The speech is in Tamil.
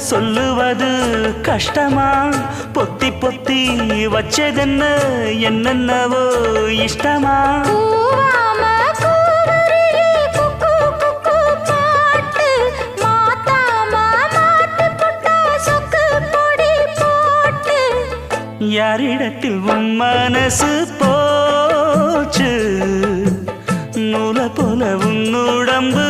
சொல்லுவது கஷ்டமா பொத்தி பொத்தி வச்சதென்ன என்னென்னவோ இஷ்டமா யாரிடத்தில் உன் மனசு போச்சு நூல போல உன் உடம்பு